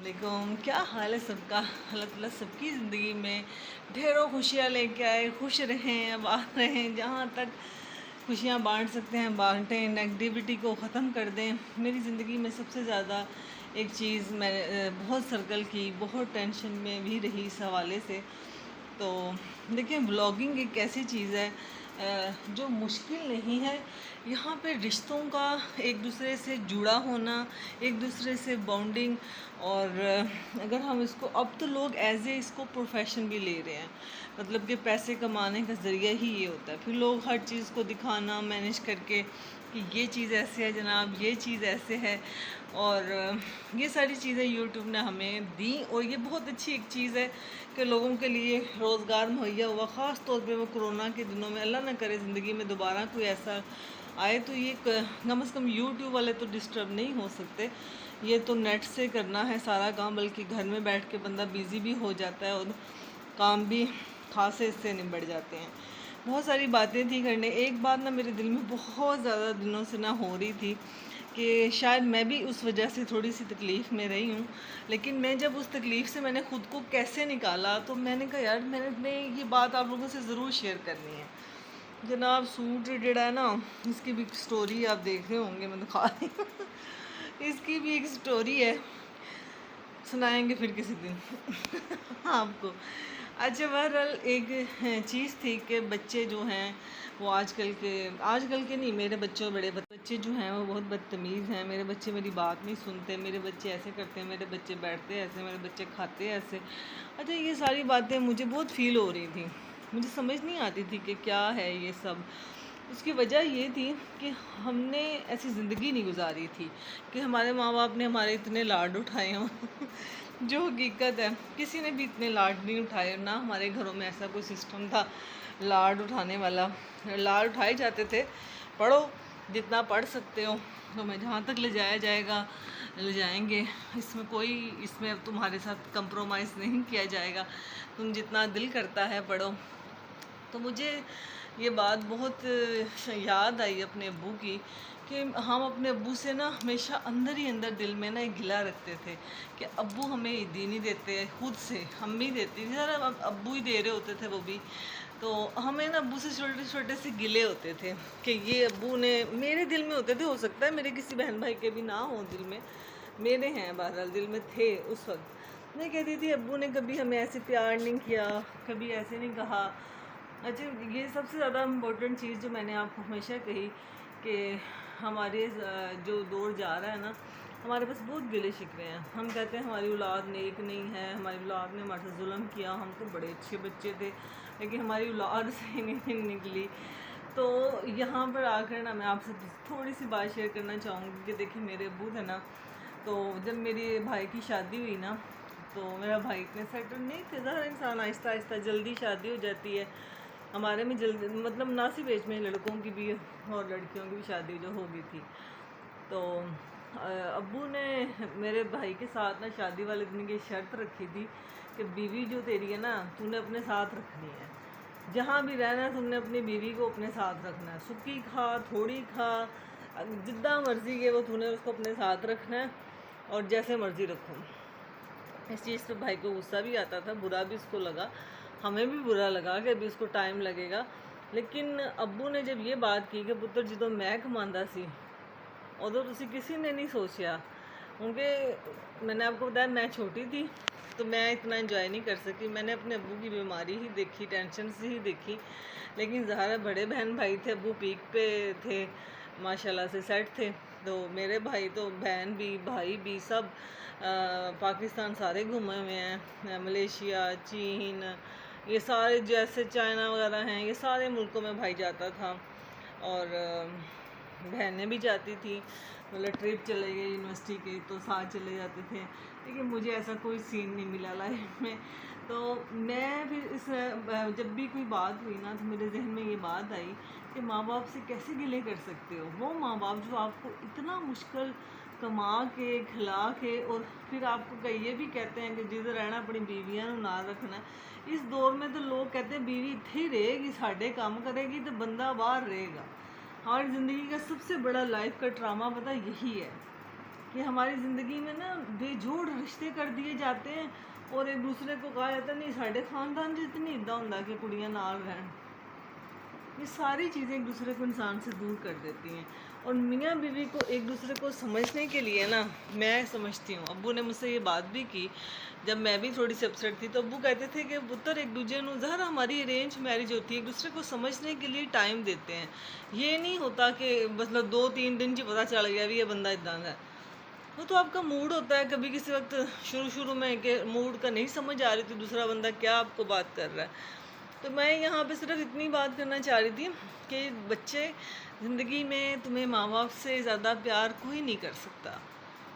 वालेकुम। क्या हाल है सबका। अल्लाह ताला सबकी ज़िंदगी में ढेरों खुशियाँ लेके आए, खुश रहें, आबाद रहें, जहाँ तक खुशियाँ बांट सकते हैं बांटें, नेगेटिविटी को ख़त्म कर दें। मेरी ज़िंदगी में सबसे ज़्यादा एक चीज़ मैं बहुत सर्कल की, बहुत टेंशन में भी रही इस हवाले से। तो देखिए, ब्लॉगिंग एक ऐसी चीज़ है जो मुश्किल नहीं है। यहाँ पे रिश्तों का एक दूसरे से जुड़ा होना, एक दूसरे से बॉन्डिंग, और अगर हम इसको, अब तो लोग एज ए इसको प्रोफेशन भी ले रहे हैं, मतलब कि पैसे कमाने का ज़रिया ही ये होता है। फिर लोग हर चीज़ को दिखाना मैनेज करके कि ये चीज़ ऐसे है जनाब, ये चीज़ ऐसे है। और ये सारी चीज़ें यूट्यूब ने हमें दी, और ये बहुत अच्छी एक चीज़ है कि लोगों के लिए रोज़गार मुहैया हुआ। ख़ास तौर पे वो कोरोना के दिनों में, अल्लाह ना करे ज़िंदगी में दोबारा कोई ऐसा आए तो ये कम से कम यूट्यूब वाले तो डिस्टर्ब नहीं हो सकते। ये तो नेट से करना है सारा काम, बल्कि घर में बैठ के बंदा बिज़ी भी हो जाता है और काम भी खासे इससे निबट जाते हैं। बहुत सारी बातें थी करने। एक बात ना मेरे दिल में बहुत ज़्यादा दिनों से ना हो रही थी कि शायद मैं भी उस वजह से थोड़ी सी तकलीफ़ में रही हूँ, लेकिन मैं जब उस तकलीफ़ से मैंने ख़ुद को कैसे निकाला, तो मैंने कहा यार मैंने ये बात आप लोगों से ज़रूर शेयर करनी है। जनाब, सूट जड़ा है ना, इसकी भी स्टोरी आप देख रहे होंगे, मैं दिखा रही हूँ। इसकी भी एक स्टोरी है, सुनाएंगे फिर किसी दिन आपको। अच्छा, बहरहाल एक चीज़ थी कि बच्चे जो हैं वो आजकल के नहीं, मेरे बच्चे बड़े बच्चे जो हैं वो बहुत बदतमीज़ हैं। मेरे बच्चे मेरी बात नहीं सुनते, मेरे बच्चे ऐसे करते हैं, मेरे बच्चे बैठते ऐसे, मेरे बच्चे खाते ऐसे। अच्छा, ये सारी बातें मुझे बहुत फ़ील हो रही थी, मुझे समझ नहीं आती थी कि क्या है ये सब। उसकी वजह ये थी कि हमने ऐसी ज़िंदगी नहीं गुजारी थी कि हमारे माँ बाप ने हमारे इतने लाड उठाए हों। जो हकीकत है, किसी ने भी इतने लाड नहीं उठाए, ना हमारे घरों में ऐसा कोई सिस्टम था लाड उठाने वाला। लाड उठाए जाते थे, पढ़ो जितना पढ़ सकते हो, तुम्हें जहाँ तक ले जाया जाएगा ले जाएंगे, इसमें तुम्हारे साथ कंप्रोमाइज़ नहीं किया जाएगा, तुम जितना दिल करता है पढ़ो। तो मुझे ये बात बहुत याद आई अपने अब्बू की कि हम अपने अब्बू से ना हमेशा अंदर ही अंदर दिल में ना एक गिला रखते थे कि अब्बू हमें ईदी नहीं देते, खुद से हम ही देती थी सर, अब्बू ही दे रहे होते थे वो भी। तो हमें ना अब्बू से छोटे छोटे से गिले होते थे कि ये अब्बू ने, मेरे दिल में होते थे, हो सकता है मेरे किसी बहन भाई के भी ना हो दिल में, मेरे हैं बहरहाल दिल में थे उस वक्त। मैं कहती थी अब्बू ने कभी हमें ऐसे प्यार नहीं किया, कभी ऐसे नहीं कहा। अच्छा, ये सबसे ज़्यादा इम्पोर्टेंट चीज़ जो मैंने आपको हमेशा कही कि हमारे जो दौर जा रहा है ना, हमारे पास बहुत गिले शिकवे हैं। हम कहते हैं हमारी औलाद नेक नहीं है, हमारी औलाद ने हमारे साथ जुल्म किया, हम तो बड़े अच्छे बच्चे थे, लेकिन हमारी औलाद से नहीं निकली। तो यहाँ पर आकर ना मैं आपसे थोड़ी सी बात शेयर करना चाहूँगी कि देखिए, मेरे अब्बू थे ना, तो जब मेरे भाई की शादी हुई ना, तो मेरा भाई इतने सेटल नहीं थे। ज़रा इंसान आहिस्ता आहिस्ता, जल्दी शादी हो जाती है हमारे में, जल्दी मतलब मुनासिब एज में लड़कों की भी और लड़कियों की भी शादी जो हो गई थी। तो अब्बू ने मेरे भाई के साथ ना शादी वाले दिन की शर्त रखी थी कि बीवी जो तेरी है ना, तूने अपने साथ रखनी है, जहाँ भी रहना है तुमने अपनी बीवी को अपने साथ रखना है, सूखी खा थोड़ी खा, जितना मर्ज़ी है वो तूने उसको अपने साथ रखना है, और जैसे मर्ज़ी रखो। इस चीज़ पे भाई को गुस्सा भी आता था, बुरा भी उसको लगा, हमें भी बुरा लगा कि अभी उसको टाइम लगेगा। लेकिन अब्बू ने जब ये बात की कि पुत्र जो मैं कमांदा सी, उदों तुसी किसी ने नहीं सोचा, क्योंकि मैंने आपको बताया मैं छोटी थी तो मैं इतना एंजॉय नहीं कर सकी। मैंने अपने अब्बू की बीमारी ही देखी, टेंशन से ही देखी। लेकिन ज़ाहिर बड़े बहन भाई थे, अब्बू पीक पे थे, माशाल्लाह से सेट थे। तो मेरे भाई तो, बहन भी भाई भी सब पाकिस्तान सारे घूमे हुए हैं, मलेशिया, चीन, ये सारे जैसे चाइना वगैरह हैं, ये सारे मुल्कों में भाई जाता था, और बहनें भी जाती थी, मतलब ट्रिप चले गए यूनिवर्सिटी के तो साथ चले जाते थे। लेकिन मुझे ऐसा कोई सीन नहीं मिला लाइफ में। तो मैं फिर जब भी कोई बात हुई ना, तो मेरे जहन में ये बात आई कि माँ बाप से कैसे गिले कर सकते हो, वो माँ बाप जो आपको इतना मुश्किल कमा के खिला के, और फिर आपको ये भी कहते हैं कि जिधर रहना अपनी बीवियां ना रखना। इस दौर में तो लोग कहते हैं बीवी इत्थे ही रहेगी, साढ़े काम करेगी तो बंदा बाहर रहेगा। हमारी ज़िंदगी का सबसे बड़ा लाइफ का ड्रामा पता यही है कि हमारी ज़िंदगी में ना बेजोड़ रिश्ते कर दिए जाते हैं और एक दूसरे को कहा जाता है नहीं साढ़े खानदान च इतनी इदा होंदा कि कुड़ियां नाल रहन। ये सारी चीज़ें एक दूसरे को इंसान से दूर कर देती हैं। और मियाँ बीवी को एक दूसरे को समझने के लिए ना, मैं समझती हूँ, अब्बू ने मुझसे ये बात भी की जब मैं भी थोड़ी सी अपसेट थी, तो अब्बू कहते थे कि पुत्र एक दूसरे को ज़रा हमारी अरेंज मैरिज होती है, एक दूसरे को समझने के लिए टाइम देते हैं। ये नहीं होता कि मतलब 2-3 दिन पता चल गया भी ये बंदा इदा का है। वो तो आपका मूड होता है, कभी किसी वक्त शुरू में कि मूड का नहीं समझ आ रही थी दूसरा बंदा क्या आपको बात कर रहा है। तो मैं यहाँ पे सिर्फ इतनी बात करना चाह रही थी कि बच्चे ज़िंदगी में तुम्हें माँ बाप से ज़्यादा प्यार कोई नहीं कर सकता।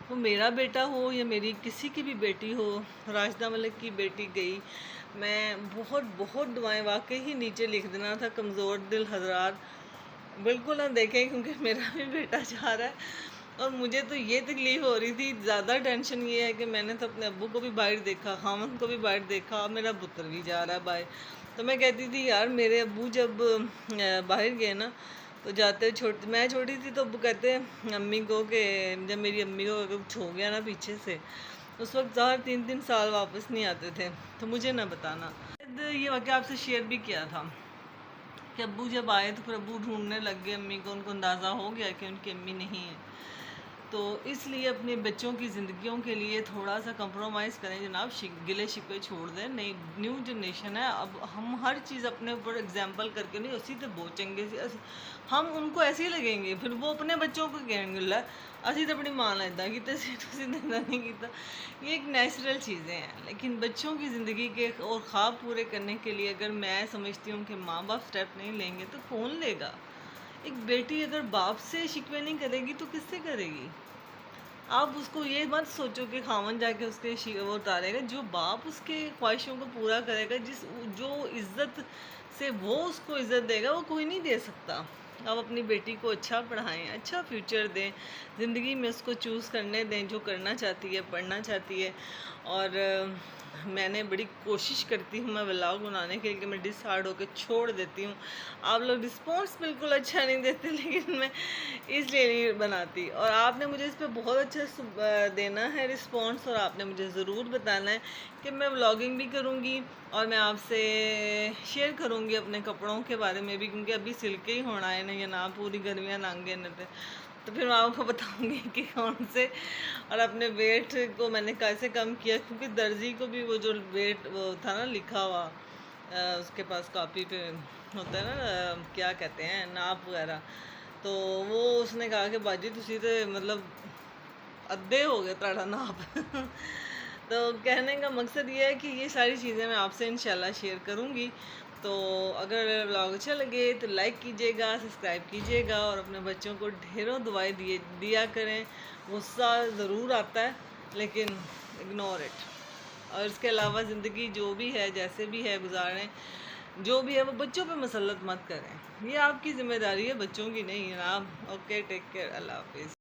वो मेरा बेटा हो या मेरी किसी की भी बेटी हो, राशिदा मलिक की बेटी गई, मैं बहुत बहुत दुआएं वाकई ही नीचे लिख देना था कमज़ोर दिल हजरात बिल्कुल ना देखें, क्योंकि मेरा भी बेटा जा रहा है। और मुझे तो ये तकलीफ़ हो रही थी, ज़्यादा टेंशन ये है कि मैंने तो अपने अब्बू को भी बाहर देखा, खामन को भी बाहर देखा, मेरा पुत्र भी जा रहा है बाहर। तो मैं कहती थी यार मेरे अब्बू जब बाहर गए ना, तो जाते मैं छोटी थी तो अब्बू कहते हैं अम्मी को कि जब मेरी अम्मी को कुछ हो गया ना पीछे से, उस वक्त 3-3 साल वापस नहीं आते थे। तो मुझे ना बताना, ये वाक़या आपसे शेयर भी किया था कि अब्बू जब आए तो फिर अब्बू ढूंढने लग गए अम्मी को, उनको अंदाज़ा हो गया कि उनकी अम्मी नहीं है। तो इसलिए अपने बच्चों की ज़िंदगियों के लिए थोड़ा सा कंप्रोमाइज़ करें जनाब, गिले शिकवे छोड़ दें। नई न्यू जनरेशन है, अब हम हर चीज़ अपने ऊपर एग्जाम्पल करके नहीं उसी तो बहुत चंगे से हम उनको ऐसे ही लगेंगे, फिर वो अपने बच्चों को कहेंगे ला असी तो अपनी मां ने इदा किया नहीं किया। ये एक नेचुरल चीज़ें हैं, लेकिन बच्चों की ज़िंदगी के और ख्वाब पूरे करने के लिए अगर मैं समझती हूँ कि माँ बाप स्टेप नहीं लेंगे तो कौन लेगा। एक बेटी अगर बाप से शिकवे नहीं करेगी तो किससे करेगी। आप उसको ये मत सोचो कि खामन जाके उसके वो उतारेगा, जो बाप उसके ख्वाहिशों को पूरा करेगा, जो इज़्ज़त से वो उसको इज़्ज़त देगा वो कोई नहीं दे सकता। आप अपनी बेटी को अच्छा पढ़ाएं, अच्छा फ्यूचर दें, ज़िंदगी में उसको चूज़ करने दें जो करना चाहती है, पढ़ना चाहती है। और मैंने बड़ी कोशिश करती हूँ मैं व्लॉग बनाने के लिए, मैं डिसहार्ड होकर छोड़ देती हूँ। आप लोग रिस्पॉन्स बिल्कुल अच्छा नहीं देते, लेकिन मैं इसलिए नहीं बनाती। और आपने मुझे इस पर बहुत अच्छा देना है रिस्पॉन्स, और आपने मुझे ज़रूर बताना है कि मैं व्लॉगिंग भी करूँगी और मैं आपसे शेयर करूँगी अपने कपड़ों के बारे में भी, क्योंकि अभी सिल्के ही होना है ना, या ना पूरी गर्मियाँ नांगे न थे। तो फिर मैं आपको बताऊंगी कि कौन से, और अपने वेट को मैंने कैसे कम किया, क्योंकि दर्जी को भी वो जो वेट वो था ना लिखा हुआ, उसके पास कॉपी पे होता है ना क्या कहते हैं नाप वगैरह, तो वो उसने कहा कि बाजी तुसी तो मतलब अद्धे हो गए ताड़ा नाप तो कहने का मकसद ये है कि ये सारी चीज़ें मैं आपसे इंशाल्लाह शेयर करूँगी। तो अगर व्लॉग अच्छा लगे तो लाइक कीजिएगा, सब्सक्राइब कीजिएगा, और अपने बच्चों को ढेरों दुआएं दिया करें। गुस्सा ज़रूर आता है लेकिन इग्नोर इट, और इसके अलावा ज़िंदगी जो भी है जैसे भी है गुजारें, जो भी है वो बच्चों पे मसलत मत करें। ये आपकी ज़िम्मेदारी है, बच्चों की नहीं है। आप ओके, टेक केयर, अल्लाह हाफिज़।